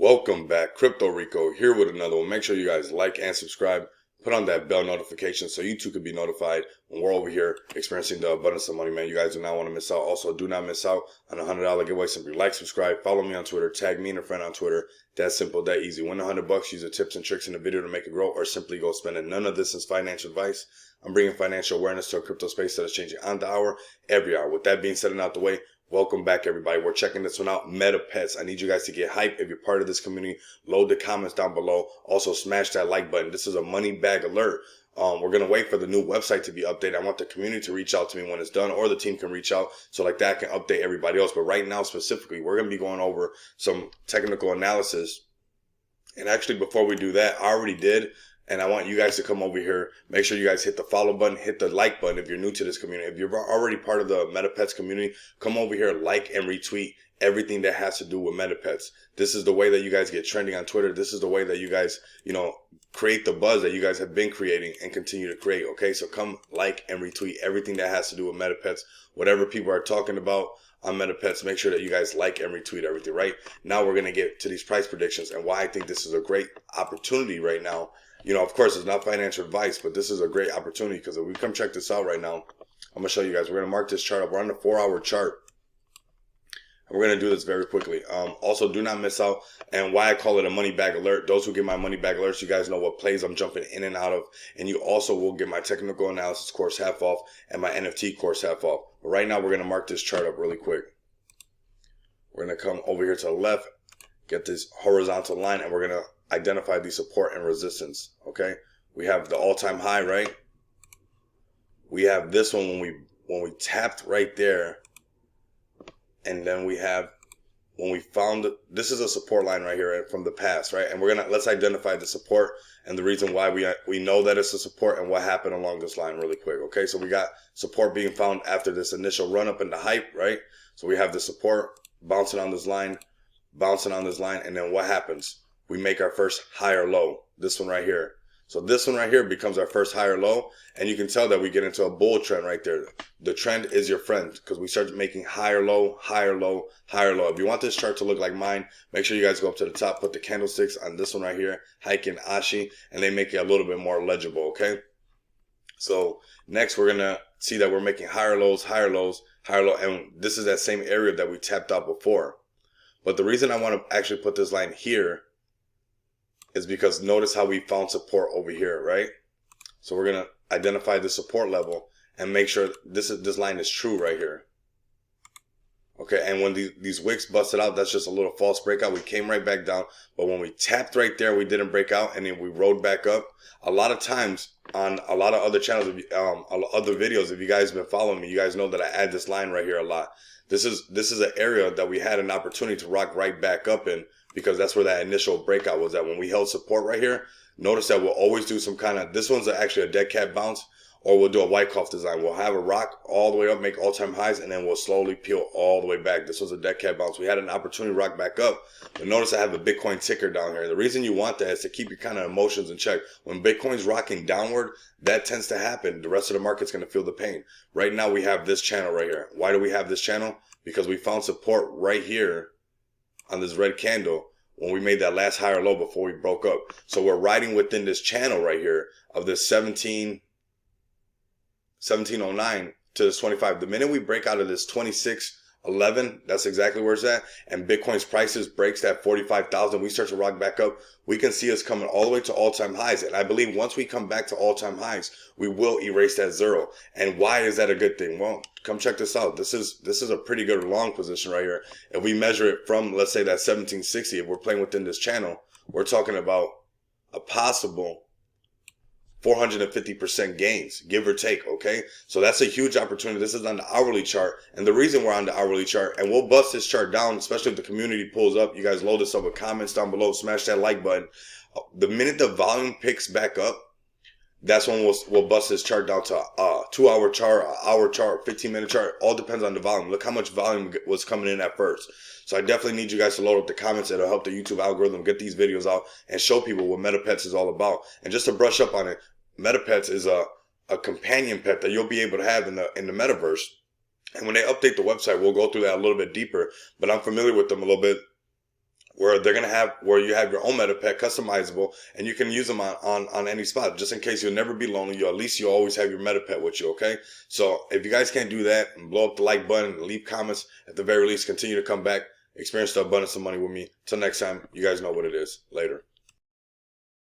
Welcome back, Crypto Rico here with another one. Make sure you guys like and subscribe. Put on that bell notification so you too could be notified when we're over here experiencing the abundance of money, man. You guys do not want to miss out. Also, do not miss out on a $100 giveaway. Simply like, subscribe, follow me on Twitter, tag me and a friend on Twitter. That simple, that easy. Win $100, use the tips and tricks in the video to make it grow, or simply go spend it. None of this is financial advice. I'm bringing financial awareness to a crypto space that is changing on the hour, every hour. With that being said and out the way, welcome back, everybody. We're checking this one out. MetaPets. I need you guys to get hype. If you're part of this community, load the comments down below. Also, smash that like button. This is a money bag alert. We're going to wait for the new website to be updated. I want the community to reach out to me when it's done, or the team can reach out so like that I can update everybody else. But right now, specifically, we're going to be going over some technical analysis. And actually, before we do that, I already did. And I want you guys to come over here. Make sure you guys hit the follow button, hit the like button if you're new to this community. If you're already part of the MetaPets community, come over here, like and retweet everything that has to do with MetaPets. This is the way that you guys get trending on Twitter. This is the way that you guys, create the buzz that you guys have been creating and continue to create. Okay, so come like and retweet everything that has to do with MetaPets. Whatever people are talking about on MetaPets, make sure that you guys like and retweet everything. Right now, we're going to get to these price predictions and why I think this is a great opportunity right now. Of course, it's not financial advice, but this is a great opportunity because if we come check this out right now, I'm going to show you guys. We're going to mark this chart up. We're on the 4-hour chart. And we're going to do this very quickly. Also, do not miss out. And why I call it a money bag alert. Those who get my money bag alerts, you guys know what plays I'm jumping in and out of. And you also will get my technical analysis course half off and my NFT course half off. But right now, we're going to mark this chart up really quick. We're going to come over here to the left, get this horizontal line, and we're going to identify the support and resistance. Okay, we have the all-time high, right? We have this one when we tapped right there, and then we have when we found this is a support line right here from the past, right? And let's identify the support and the reason why we know that it's a support and what happened along this line really quick. Okay, so we got support being found after this initial run up in the hype, right? So we have the support bouncing on this line, and then what happens? We make our first higher low, this one right here. So this one right here becomes our first higher low, and you can tell that we get into a bull trend right there. The trend is your friend because we start making higher low, higher low, higher low. If you want this chart to look like mine, make sure you guys go up to the top, put the candlesticks on this one right here, Heiken, Ashi, and they make it a little bit more legible, okay? So next we're going to see that we're making higher lows, higher lows, higher low, and this is that same area that we tapped out before. But the reason I want to actually put this line here is because notice how we found support over here, right? So we're going to identify the support level and make sure this line is true right here. Okay, and when these wicks busted out, that's just a little false breakout. We came right back down, but when we tapped right there, we didn't break out, and then we rode back up. A lot of times on a lot of other channels, other videos, if you guys have been following me, you guys know that I add this line right here a lot. This is an area that we had an opportunity to rock right back up in, because that's where that initial breakout was at. When we held support right here, notice that we'll always do some kind of, this one's actually a dead cat bounce, or we'll do a white cough design. We'll have a rock all the way up, make all-time highs, and then we'll slowly peel all the way back. This was a dead cat bounce. We had an opportunity to rock back up, but notice I have a Bitcoin ticker down here. The reason you want that is to keep your kind of emotions in check. When Bitcoin's rocking downward, that tends to happen. The rest of the market's going to feel the pain. Right now, we have this channel right here. Why do we have this channel? Because we found support right here on this red candle when we made that last higher low before we broke up. So we're riding within this channel right here of this 1709 to this 25. The minute we break out of this 2611, that's exactly where it's at, and Bitcoin's prices breaks that 45,000, we start to rock back up, we can see us coming all the way to all-time highs. And I believe once we come back to all-time highs, we will erase that zero. And why is that a good thing? Well, come check this out. This is a pretty good long position right here. If we measure it from, let's say, that 1760, if we're playing within this channel, we're talking about a possible 450% gains, give or take, okay? So that's a huge opportunity. This is on the hourly chart. And the reason we're on the hourly chart, and we'll bust this chart down, especially if the community pulls up. You guys load this up with comments down below. Smash that like button. The minute the volume picks back up, that's when we'll bust this chart down to a 2-hour chart, an hour chart, 15-minute chart. All depends on the volume. Look how much volume was coming in at first. So I definitely need you guys to load up the comments. It'll help the YouTube algorithm get these videos out and show people what MetaPets is all about. And just to brush up on it, MetaPets is a companion pet that you'll be able to have in the metaverse. And when they update the website, we'll go through that a little bit deeper. But I'm familiar with them a little bit. where you have your own MetaPet customizable, and you can use them on any spot. Just in case you'll never be lonely, at least you always have your MetaPet with you, okay? So if you guys can't do that, and blow up the like button and leave comments, at the very least, continue to come back, experience the abundance of money with me. Till next time, you guys know what it is. Later.